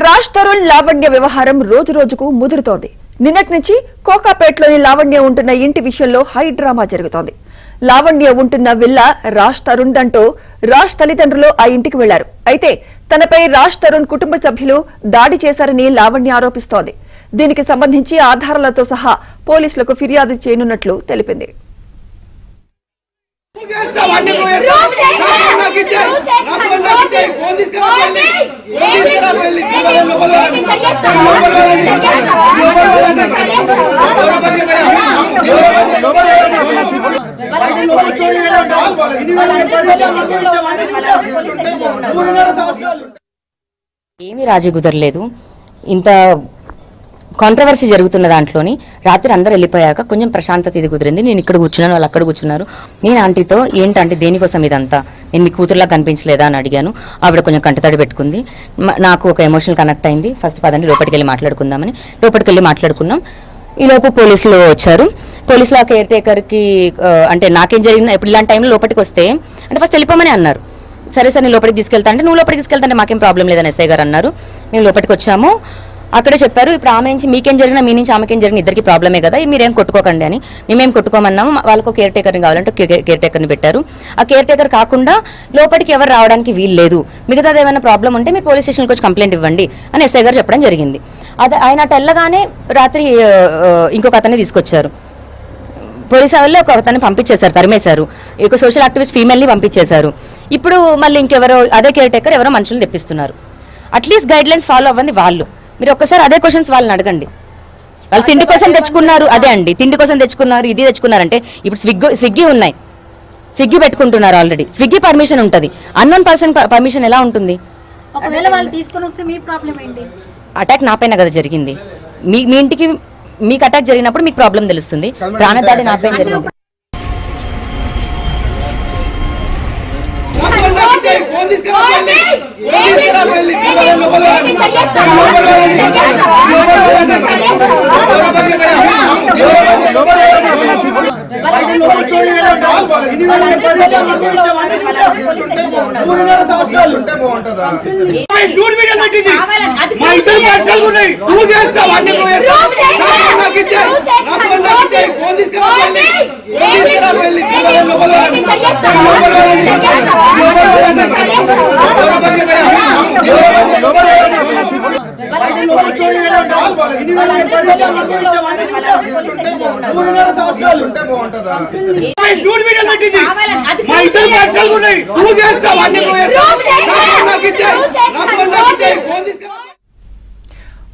రాజ్ తరుణ్ లావణ్య వ్యవహారం రోజు రోజుకు ముదురుతోంది. నిన్నటి నుంచి కోకాపేటలోని లావణ్య ఉంటున్న ఇంటి విషయంలో హై డ్రామా జరుగుతోంది. లావణ్య ఉంటున్న విల్లా రాజ్ తరుణ్ దంటూ రాజ్ తల్లిదండ్రులు ఆ ఇంటికి వెళ్లారు. అయితే తనపై రాజ్ తరుణ్ కుటుంబ సభ్యులు దాడి చేశారని లావణ్య ఆరోపిస్తోంది. దీనికి సంబంధించి ఆధారాలతో సహా పోలీసులకు ఫిర్యాదు చేయనున్నట్లు తెలిపింది. ఏమీ రాజీ కుదరలేదు. ఇంత కాంట్రవర్సీ జరుగుతున్న దాంట్లోని రాత్రి అందరూ వెళ్ళిపోయాక కొంచెం ప్రశాంతత ఇది కుదిరింది. నేను ఇక్కడ కూర్చున్నాను, వాళ్ళు అక్కడ కూర్చున్నారు. నేను ఆంటీతో ఏంటంటే దేనికోసం ఇదంతా, నేను మీ కూతురులా కనిపించలేదా అని అడిగాను. ఆవిడ కొంచెం కంటతడి పెట్టుకుంది. నాకు ఒక ఎమోషనల్ కనెక్ట్ అయింది. ఫస్ట్ పదండి లోపలికి వెళ్ళి మాట్లాడుకుందామని లోపలికి వెళ్ళి మాట్లాడుకున్నాం. ఈలోపు పోలీసులు వచ్చారు. పోలీసులు ఆ కేర్ టేకర్కి అంటే నాకేం జరిగిన ఇప్పుడు ఇలాంటి టైంలో లోపలికి వస్తే అంటే ఫస్ట్ వెళ్ళిపోమని అన్నారు. సరే సార్ నేను లోపలికి తీసుకెళ్తా అంటే నువ్వు లోపలికి తీసుకెళ్తాంటే మాకేం ప్రాబ్లం లేదని ఎస్ఐ గారు అన్నారు. మేము లోపలికి వచ్చాము. అక్కడే చెప్పారు ఇప్పుడు ఆమె నుంచి మీకేం జరిగినా మీ నుంచి ఆమెకేం జరిగిన ఇద్దరికి ప్రాబ్లమే కదా, మీరేం కొట్టుకోకండి అని. మేమేం కొట్టుకోమన్నాము. వాళ్ళకు కేర్ టేకర్ని కావాలంటే కేర్ టేకర్ని పెట్టారు. ఆ కేర్ టేకర్ కాకుండా లోపలికి ఎవరు రావడానికి వీలు లేదు, మిగతాది ఏమైనా ప్రాబ్లం ఉంటే మీరు పోలీస్ స్టేషన్కి వచ్చి కంప్లైంట్ ఇవ్వండి అని ఎస్ఐ గారు చెప్పడం జరిగింది. అది ఆయన అటు వెళ్ళగానే రాత్రి ఇంకొక అతన్ని తీసుకొచ్చారు. పోలీసు వాళ్ళు ఒక అతన్ని పంపించేశారు, తరిమేశారు. ఒక సోషల్ యాక్టివిస్ట్ ఫీమేల్ని పంపించేశారు. ఇప్పుడు మళ్ళీ ఇంకెవరో అదే కేర్ టేకర్ ఎవరో మనుషులు తెప్పిస్తున్నారు. అట్లీస్ట్ గైడ్ లైన్స్ ఫాలో అవ్వండి వాళ్ళు. మీరు ఒక్కసారి అదే క్వశ్చన్స్ వాళ్ళని అడగండి. వాళ్ళు తిండి కోసం తెచ్చుకున్నారు, అదే అండి తిండి కోసం తెచ్చుకున్నారు, ఇది తెచ్చుకున్నారంటే ఇప్పుడు స్విగ్గీ ఉన్నాయి, స్విగ్గీ పెట్టుకుంటున్నారు. ఆల్రెడీ స్విగ్గీ పర్మిషన్ ఉంటుంది, అన్నోన్ పర్సన్ పర్మిషన్ ఎలా ఉంటుంది? ఒకవేళ వాళ్ళు తీసుకొని వస్తే మీ ప్రాబ్లం ఏంటి? అటాక్ నా పైన కదా జరిగింది. మీ ఇంటికి మీకు అటాక్ జరిగినప్పుడు మీకు ప్రాబ్లం తెలుస్తుంది. ప్రాణదాడి నా పైన జరిగింది.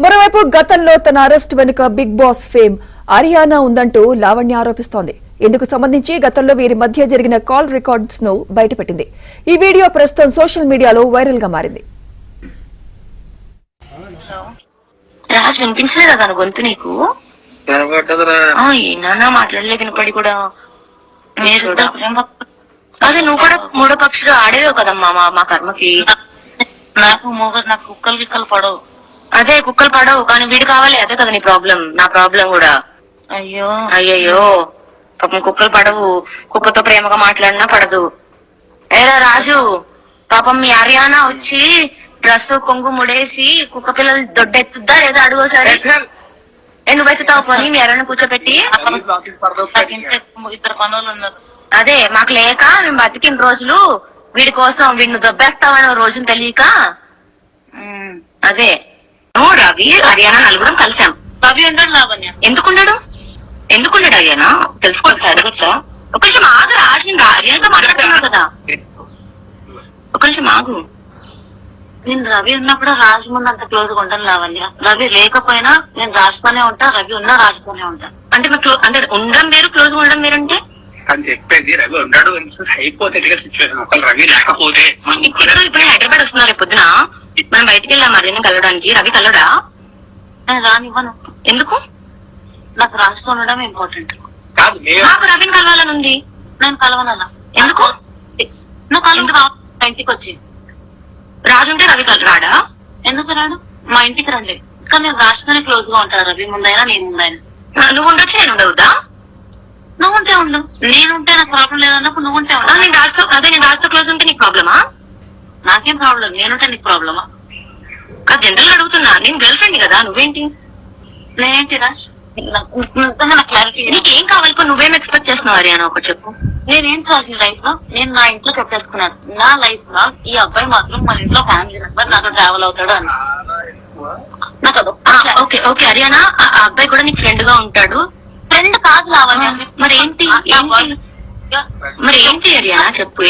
మరోవైపు గతంలో తన అరెస్ట్ వెనుక బిగ్ బాస్ ఫేమ్ అరియానా ఉందంటూ లావణ్య ఆరోపిస్తోంది. ఇందుకు సంబంధించి గతంలో వీరి మధ్య జరిగిన కాల్ రికార్డ్స్ ను బయటపెట్టింది. ఈ వీడియో ప్రస్తుతం సోషల్ మీడియాలో వైరల్ గా మారింది. రాజు వినిపించలేదా తన గొంతు నీకు? ఏనా మాట్లాడలే వినపడి కూడా. అదే నువ్వు కూడా మూడో పక్షులు ఆడేవే కదమ్మా మా కర్మకి. నాకు కుక్కలు గిక్కలు పడవు. అదే కుక్కలు పడవు కానీ వీడు కావాలి, అదే కదా నీ ప్రాబ్లం. నా ప్రాబ్లం కూడా. అయ్యో అయ్యయ్యో పాపం కుక్కలు పడవు, కుక్కతో ప్రేమగా మాట్లాడినా పడదు. ఏరా రాజు, పాపం మీ హర్యానా వచ్చి డ్రెస్ కొంగు ముడేసి కుక్క పిల్లలు దొడ్డెత్తుద్దా లేదా అడుగోసారి. నువ్వు ఎత్తుతావు పోనీ మీ హర్యానా కూర్చోబెట్టి. ఇద్దరు పనులు ఉన్నారు. అదే మాకు లేక మేము బతికిన రోజులు వీడి కోసం వీడిని దొబ్బేస్తామని రోజును తెలియక. అదే నువ్వు రవి హర్యానా నలుగురం కలిసాం. రవి ఉండడు లావణ్య. ఎందుకున్నాడు హర్యానా తెలుసుకోవచ్చు, అడగచ్చా? ఒక నిమిషం ఆగు రాజు, హర్యానాతో మాట్లాడుతున్నావు కదా, ఒక నిమిషం ఆగు. నేను రవి ఉన్నప్పుడు రాజు ముందు అంత క్లోజ్ గా ఉంటాను లావణ్య. రవి లేకపోయినా నేను రాజుతోనే ఉంటా, రవి ఉన్నా రాజుతోనే ఉంటా. అంటే అంటే ఉండడం వేరు, క్లోజ్ గా ఉండడం వేరంటే అని చెప్పేది. రవి ఉన్నాడు హైపోథెటికల్ సిచ్యువేషన్, ఒకవేళ రవి లేకపోతే. ఇప్పుడు హైదరాబాద్ వస్తున్నారు పొద్దున, మనం బయటకు వెళ్ళాం హర్యానా కలవడానికి. రవి కలవడా? నేను రానివ్వను. ఎందుకు? నాకు రాజుతో ఉండడం ఇంపార్టెంట్. నాకు రవిని కలవాలని ఉంది. నేను కలవనన్నా. ఎందుకు? నువ్వు కలువు ఇంటికి వచ్చి. రాజు ఉంటే రవి రాడా? ఎందుకు రాడు? మా ఇంటికి రండి. కానీ నేను రాజుతోనే క్లోజ్ గా ఉంటాను, రవి ముందైనా నేను ముందైనా. నువ్వు ఉండొచ్చు, నేను ఉండవుదా? నువ్వు ఉంటే ఉండు, నేనుంటే నాకు ప్రాబ్లం లేదన్నప్పుడు నువ్వు ఉంటే ఉండు. నేను రాజుతో క్లోజ్ ఉంటే నీకు ప్రాబ్లమా? నాకేం ప్రాబ్లం, నేనుంటే నీకు ప్రాబ్లమా? కదా జనరల్ అడుగుతున్నా, నేను గర్ల్ ఫ్రెండ్ కదా, నువ్వేంటి? నేనేంటి రాజ్ నిజంగా నాకు క్లారిటీ నీకేం కావాలి? నువ్వేం ఎక్స్పెక్ట్ చేస్తున్నావు హరియానా, ఒకటి చెప్పు. నేనేం చేసిన లైఫ్ లో నేను నా ఇంట్లో చెప్పేసుకున్నాను, నా లైఫ్ లో ఈ అబ్బాయి మాత్రం మన ఇంట్లో ఫ్యామిలీ మెంబర్ నాతో ట్రావెల్ అవుతాడు అని. నాకు అది ఓకే ఓకే హరియానా, ఆ అబ్బాయి కూడా నీకు ఫ్రెండ్ గా ఉంటాడు. ఫ్రెండ్ కాదు లావణ్య. మరి ఏంటి మరి ఏంటి హరియానా చెప్పు,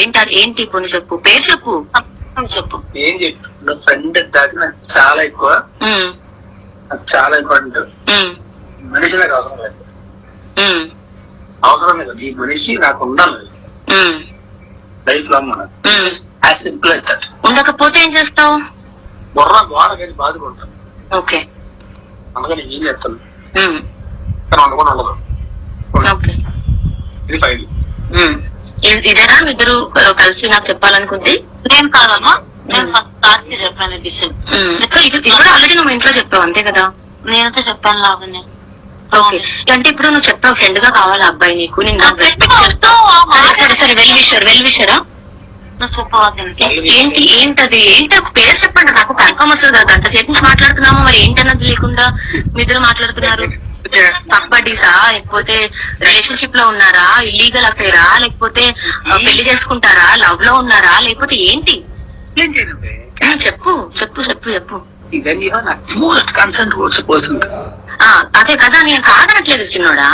ఏంటి ఇప్పుడు చెప్పు, పేరు చెప్పు. చెప్పు. ఏం చెప్పు, ఫ్రెండ్ దాకా నాకు చాలా ఎక్కువ, ఉమ్, నాకు చాలా ఇంపార్టెంట్. ఉమ్, మనిషి నాకు అవసరం లేదు, ఉమ్, అవసరం లేదు. ఈ మనిషి నాకు ఉండాలి ఉమ్, లైఫ్ లాంగ్. మనం యాజ్ సింపుల్ as that. ఉండకపోతే ఏం చేస్తావు? గోడ కలిసి బాధపడతాను. ఓకే అందుకని ఏం చెప్తాను, ఉమ్, కానీ ఉండకుండా ఉండదు. ఓకే ఇది ఫైల్. ఇదేనా ఇద్దరు కలిసి నాకు చెప్పాలనుకుంది? నేను కాదమ్మా, నేను ఫస్ట్ క్లాస్ కి చెప్పాను డిసిషన్. సో ఇది కూడా ఆల్రెడీ నువ్వు ఇంట్లో చెప్పావు అంతే కదా? నేనైతే చెప్పాను లావణ్య. ఓకే, అంటే ఇప్పుడు నువ్వు చెప్పావు ఫ్రెండ్ గా కావాలి అబ్బాయి నీకు, నేను నా friend రెస్పెక్ట్ చేస్తావు. సరే సరే వెల్ విషరా. నువ్వు చెప్పవాలి. ఏంటది ఒక పేరు చెప్పండి, నాకు కన్ఫర్మ్ వస్తుంది కదా. అంతసేపు నుంచి మాట్లాడుతున్నాము, మరి ఏంటన్నది లేకుండా మీ ఇద్దరు మాట్లాడుతున్నారు. పక్బడ్డీసా, లేకపోతే రిలేషన్షిప్ లో ఉన్నారా, ఇల్లీగల్ అఫేరా, లేకపోతే పెళ్లి చేసుకుంటారా, లవ్ లో ఉన్నారా, లేకపోతే ఏంటి? ఏం చేయండి, చెప్పు చెప్పు చెప్పు చెప్పు. ఇవన్నీ నాకు మోస్ట్ కన్సర్న్ పర్సన్. అదే కదా, నేను కాదనట్లేదు చిన్నోడా.